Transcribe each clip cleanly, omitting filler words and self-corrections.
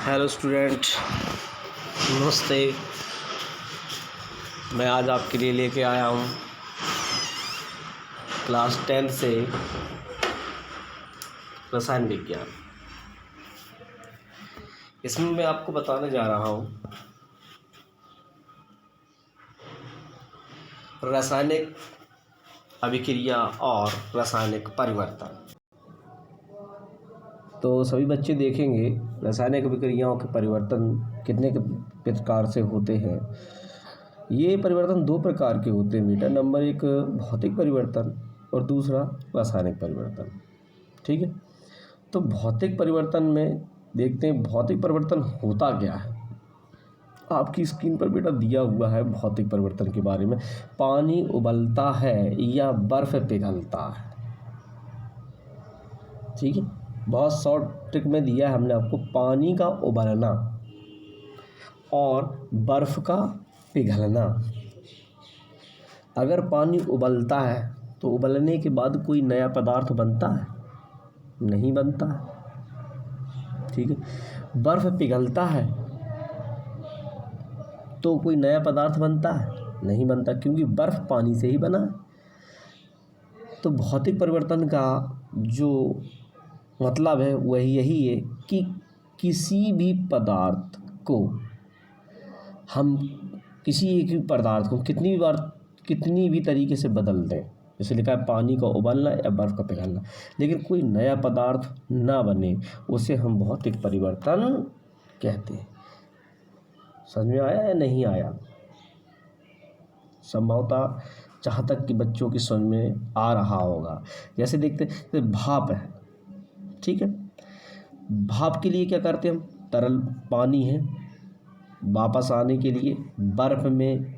Hello student, नमस्ते। मैं आज आपके लिए लेके आया हूँ क्लास 10 से रसायन विज्ञान। इसमें मैं आपको बताने जा रहा हूँ रासायनिक अभिक्रिया और रासायनिक परिवर्तन। तो सभी बच्चे देखेंगे रासायनिक अभिक्रियाओं के परिवर्तन कितने प्रकार से होते हैं। ये परिवर्तन दो प्रकार के होते हैं बेटा। नंबर एक भौतिक परिवर्तन और दूसरा रासायनिक परिवर्तन। ठीक है, तो भौतिक परिवर्तन में देखते हैं भौतिक परिवर्तन होता क्या है। आपकी स्क्रीन पर बेटा दिया हुआ है भौतिक परिवर्तन के बारे में। पानी उबलता है या बर्फ पिघलता है। ठीक है, बहुत शॉर्ट ट्रिक में दिया है हमने आपको। पानी का उबलना और बर्फ़ का पिघलना। अगर पानी उबलता है तो उबलने के बाद कोई नया पदार्थ बनता है? नहीं बनता है। ठीक है, बर्फ़ पिघलता है तो कोई नया पदार्थ बनता है? नहीं बनता, क्योंकि बर्फ़ पानी से ही बना है। तो भौतिक परिवर्तन का जो मतलब है वह यही है कि किसी भी पदार्थ को हम किसी एक ही पदार्थ को कितनी भी तरीके से बदल दें। जैसे लिखा है पानी का उबलना या बर्फ़ का पिघलना, लेकिन कोई नया पदार्थ ना बने, उसे हम भौतिक परिवर्तन कहते हैं। समझ में आया या नहीं आया? संभवतः जहाँ तक कि बच्चों की समझ में आ रहा होगा। जैसे देखते हैं भाप है। ठीक है, भाप के लिए क्या करते हैं हम? तरल पानी है, वापस आने के लिए, बर्फ़ में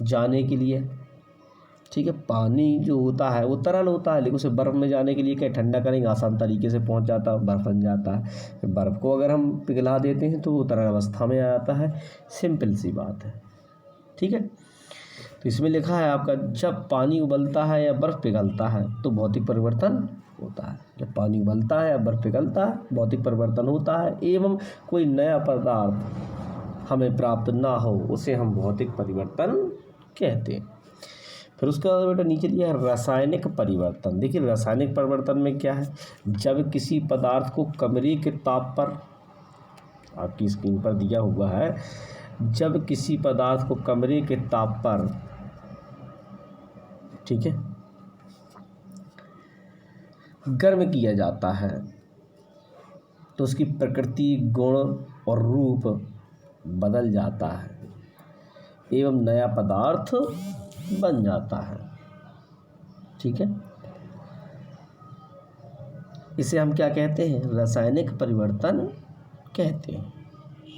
जाने के लिए। ठीक है, पानी जो होता है वो तरल होता है, लेकिन उसे बर्फ़ में जाने के लिए क्या ठंडा करेंगे, आसान तरीके से पहुंच जाता है, बर्फ़ बन जाता है। फिर बर्फ़ को अगर हम पिघला देते हैं तो वो तरल अवस्था में आ जाता है। सिंपल सी बात है। ठीक है, तो इसमें लिखा है आपका जब पानी उबलता है या बर्फ़ पिघलता है तो भौतिक परिवर्तन होता है। जब पानी उबलता है या बर्फ़ पिघलता है भौतिक परिवर्तन होता है, एवं कोई नया पदार्थ हमें प्राप्त ना हो, उसे हम भौतिक परिवर्तन कहते हैं। फिर उसके बाद बेटा नीचे दिया है रासायनिक परिवर्तन। देखिए रासायनिक परिवर्तन में क्या है, जब किसी पदार्थ को कमरे के ताप पर, आपकी स्क्रीन पर दिया हुआ है, जब किसी पदार्थ को कमरे के ताप पर, ठीक है, गर्म किया जाता है तो उसकी प्रकृति, गुण और रूप बदल जाता है एवं नया पदार्थ बन जाता है। ठीक है, इसे हम क्या कहते हैं? रासायनिक परिवर्तन कहते हैं।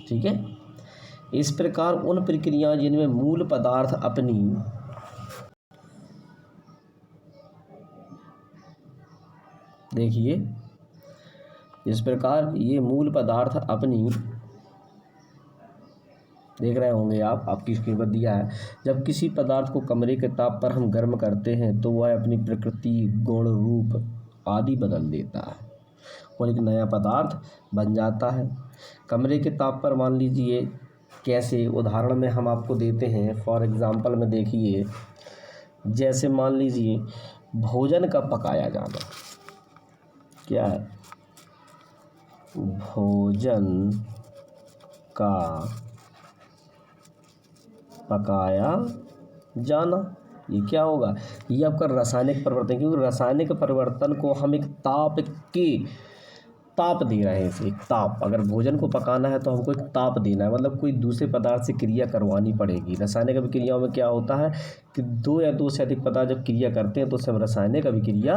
ठीक है, इस प्रकार उन प्रक्रियाएं जिनमें मूल पदार्थ अपनी देखिए इस प्रकार ये मूल पदार्थ अपनी, देख रहे होंगे आप, आपकी स्क्रीन पर दिया है, जब किसी पदार्थ को कमरे के ताप पर हम गर्म करते हैं तो वह अपनी प्रकृति, गुण, रूप आदि बदल देता है और एक नया पदार्थ बन जाता है। कमरे के ताप पर मान लीजिए, कैसे उदाहरण में हम आपको देते हैं। फॉर एग्जांपल में देखिए, जैसे मान लीजिए भोजन का पकाया जाना। क्या है? भोजन का पकाया जाना। ये क्या होगा? ये आपका रासायनिक परिवर्तन, क्योंकि रासायनिक परिवर्तन को हम एक ताप दे रहे हैं। इसे एक ताप, अगर भोजन को पकाना है तो हमको एक ताप देना है, मतलब कोई दूसरे पदार्थ से क्रिया करवानी पड़ेगी। रासायनिक अभिक्रियाओं में क्या होता है कि दो या दो से अधिक पदार्थ जब क्रिया करते हैं तो उसे हम रासायनिक अभिक्रिया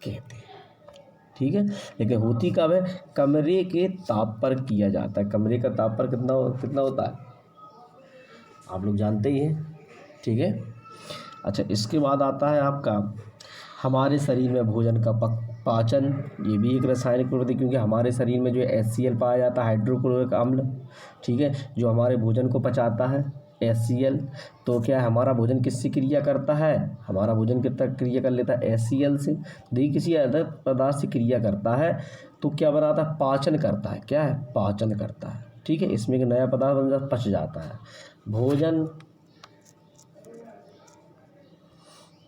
कहते हैं। ठीक है, लेकिन होती कब है? कमरे के ताप पर किया जाता है। कमरे का ताप पर कितना होता है आप लोग जानते ही हैं। ठीक है, अच्छा, इसके बाद आता है आपका हमारे शरीर में भोजन का पाचन। ये भी एक रासायनिक प्रवृत्ति, क्योंकि हमारे शरीर में जो HCl पाया जाता है, हाइड्रोक्लोरिक अम्ल। ठीक है, जो हमारे भोजन को पचाता है, HCl। तो क्या है, हमारा भोजन किससे क्रिया करता है? हमारा भोजन कितना क्रिया कर लेता है? HCl से। देखिए किसी अदर पदार्थ से क्रिया करता है तो क्या बनाता है, पाचन करता है। क्या है, पाचन करता है। ठीक है, इसमें एक नया पदार्थ बन जाता, पच जाता है। भोजन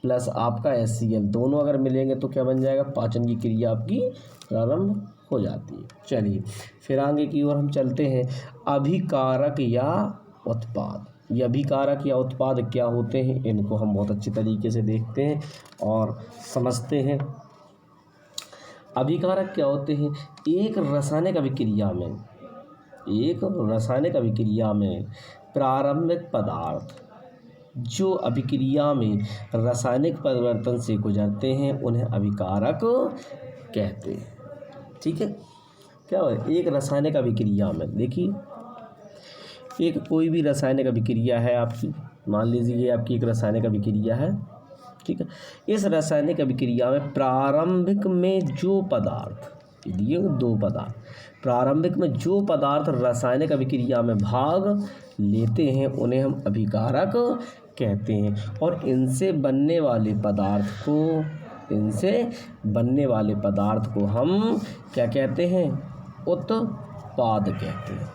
प्लस आपका HCl दोनों अगर मिलेंगे तो क्या बन जाएगा, पाचन की क्रिया आपकी प्रारंभ हो जाती है। चलिए फिर आगे की ओर हम चलते हैं। अभिकारक या उत्पाद। ये अभिकारक या उत्पाद क्या होते हैं, इनको हम बहुत अच्छी तरीके से देखते हैं और समझते हैं। अभिकारक क्या होते हैं, एक रासायनिक अभिक्रिया में प्रारंभिक पदार्थ जो अभिक्रिया में रासायनिक परिवर्तन से गुजरते हैं उन्हें अभिकारक कहते हैं। ठीक है, क्या हो, एक रासायनिक अभिक्रिया में, देखिए एक कोई भी रासायनिक अभिक्रिया है आपकी, मान लीजिए ये आपकी एक रासायनिक अभिक्रिया है। ठीक है, इस रासायनिक अभिक्रिया में प्रारंभिक में जो पदार्थ, ये दो पदार्थ, प्रारंभिक में जो पदार्थ रासायनिक अभिक्रिया में भाग लेते हैं उन्हें हम अभिकारक कहते हैं। और इनसे बनने वाले पदार्थ को हम क्या कहते हैं, उत्पाद कहते हैं।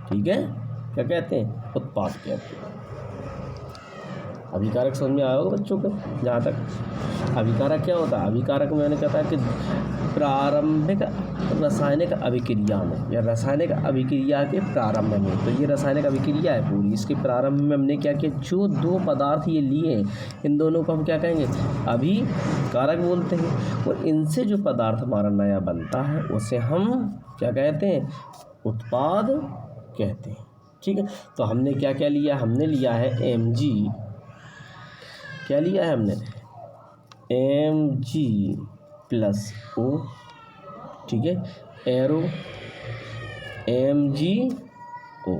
ठीक है, क्या कहते हैं, उत्पाद कहते हैं। अभिकारक समझ में आया होगा बच्चों को। जहाँ तक अभिकारक क्या होता है, अभिकारक में मैंने कहा था कि प्रारंभिक रासायनिक अभिक्रिया में या रासायनिक अभिक्रिया के प्रारंभ में, तो ये रासायनिक अभिक्रिया है पूरी, इसके प्रारंभ में हमने क्या किया, जो दो पदार्थ ये लिए हैं इन दोनों को हम क्या कहेंगे, अभिकारक बोलते हैं। और इनसे जो पदार्थ हमारा नया बनता है उसे हम क्या कहते हैं, उत्पाद कहते हैं। ठीक है, तो हमने क्या क्या लिया, हमने लिया है Mg, क्या लिया है हमने, Mg+O। ठीक है, एरो MgO,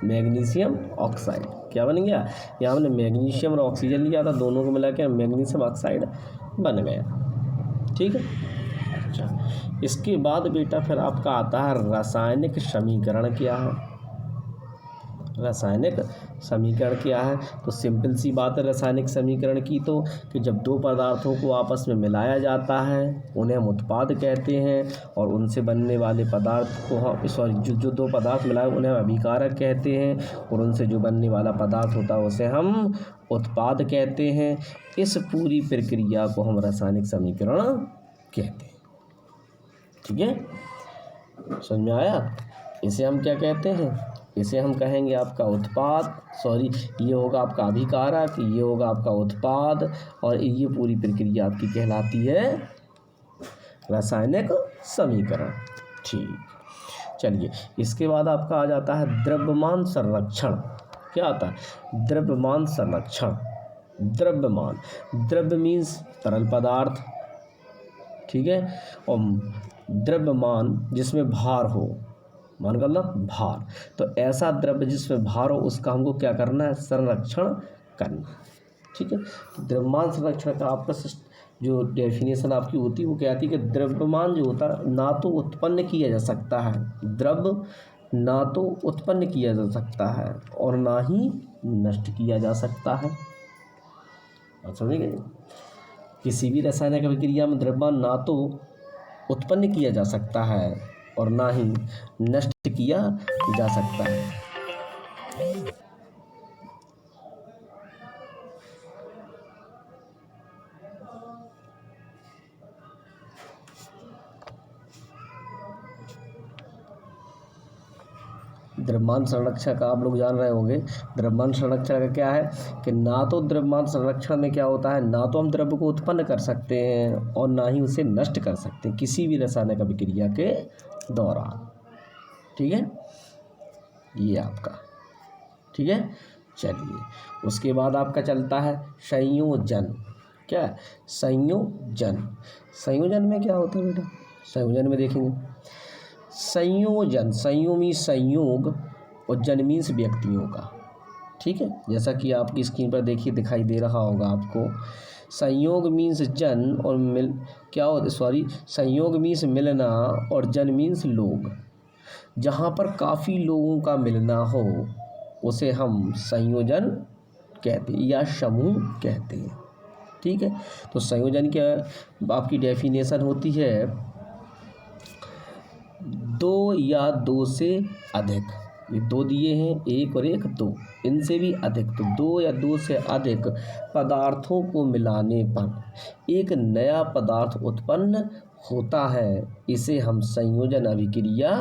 मैग्नीशियम ऑक्साइड। क्या बन गया, यहाँ हमने मैग्नीशियम और ऑक्सीजन लिया था, दोनों को मिला के मैग्नीशियम ऑक्साइड बन गया। ठीक है, अच्छा इसके बाद बेटा फिर आपका आता है रासायनिक समीकरण। क्या है रासायनिक समीकरण, क्या है, तो सिंपल सी बात है रासायनिक समीकरण की, तो कि जब दो पदार्थों को आपस में मिलाया जाता है उन्हें हम उत्पाद कहते हैं, और उनसे बनने वाले पदार्थ को हम जो दो पदार्थ मिलाए उन्हें हम अभिकारक कहते हैं, और उनसे जो बनने वाला पदार्थ होता है उसे हम उत्पाद कहते हैं। इस पूरी प्रक्रिया को हम रासायनिक समीकरण कहते हैं। ठीक है, समझ में आया। इसे हम क्या कहते हैं, इसे हम कहेंगे आपका उत्पाद, ये होगा आपका अभिकारक, ये होगा आपका उत्पाद, और ये पूरी प्रक्रिया आपकी कहलाती है रासायनिक समीकरण। ठीक, चलिए इसके बाद आपका आ जाता है द्रव्यमान संरक्षण। क्या आता है, द्रव्यमान संरक्षण। द्रव्य मीन्स तरल पदार्थ। ठीक है, और द्रव्यमान जिसमें भार हो, मान कर लो भार, तो ऐसा द्रव्य जिसमें भार हो उसका हमको क्या करना है, संरक्षण करना। ठीक है, तो द्रव्यमान संरक्षण का आपका जो डेफिनेशन आपकी होती है वो क्या आती है कि द्रव्यमान जो होता है ना तो उत्पन्न किया जा सकता है, द्रव्य ना तो उत्पन्न किया जा सकता है और ना ही नष्ट किया जा सकता है। समझ गए, किसी भी रासायनिक अभिक्रिया में द्रव्यमान ना तो उत्पन्न किया जा सकता है और ना ही नष्ट किया जा सकता है। द्रव्यमान संरक्षण का आप लोग जान रहे होंगे। द्रव्यमान संरक्षण का क्या है कि ना तो द्रव्यमान संरक्षण में क्या होता है, ना तो हम द्रव्य को उत्पन्न कर सकते हैं और ना ही उसे नष्ट कर सकते हैं किसी भी रासायनिक अभिक्रिया के दौरान। ठीक है, ये आपका ठीक है। चलिए उसके बाद आपका चलता है संयोजन। क्या है संयोजन, संयोजन में क्या होता है बेटा, संयोजन में देखेंगे संयोजन, संयोग मीन्स संयोग और जन मीन्स व्यक्तियों का। ठीक है, जैसा कि आपकी स्क्रीन पर देखिए दिखाई दे रहा होगा आपको, संयोग मीन्स जन और मिल क्या होता संयोग मीन्स मिलना और जन मीन्स लोग। जहाँ पर काफ़ी लोगों का मिलना हो उसे हम संयोजन कहते हैं या समूह कहते हैं। ठीक है, तो संयोजन क्या आपकी डेफिनेशन होती है दो या दो से अधिक, ये दो दिए हैं, एक और एक दो, इनसे भी अधिक, तो दो या दो से अधिक पदार्थों को मिलाने पर एक नया पदार्थ उत्पन्न होता है। इसे हम संयोजन अभिक्रिया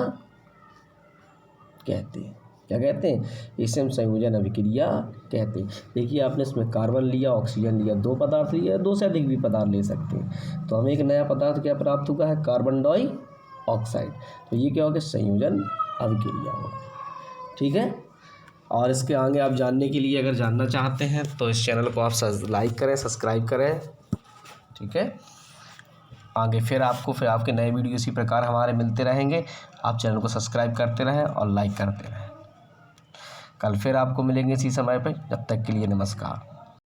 कहते हैं। क्या कहते हैं? इसे हम संयोजन अभिक्रिया कहते हैं। देखिए आपने इसमें कार्बन लिया, ऑक्सीजन लिया, दो पदार्थ लिया, दो से अधिक भी पदार्थ ले सकते हैं। तो हमें एक नया पदार्थ क्या प्राप्त हुआ है? Carbon dioxide. तो ये क्या हो गया? संयोजन अभिक्रिया होगा। ठीक है। और इसके आगे आप जानने के लिए अगर जानना चाहते हैं तो इस चैनल को आप लाइक करें, सब्सक्राइब करें। ठीक है। आगे फिर आपके नए वीडियो इसी प्रकार हमारे मिलते रहेंगे। आप चैनल को सब्सक्राइब करते रहें और लाइक करते रहें। कल फिर आपको मिलेंगे इसी समय पे। जब तक के लिए नमस्कार।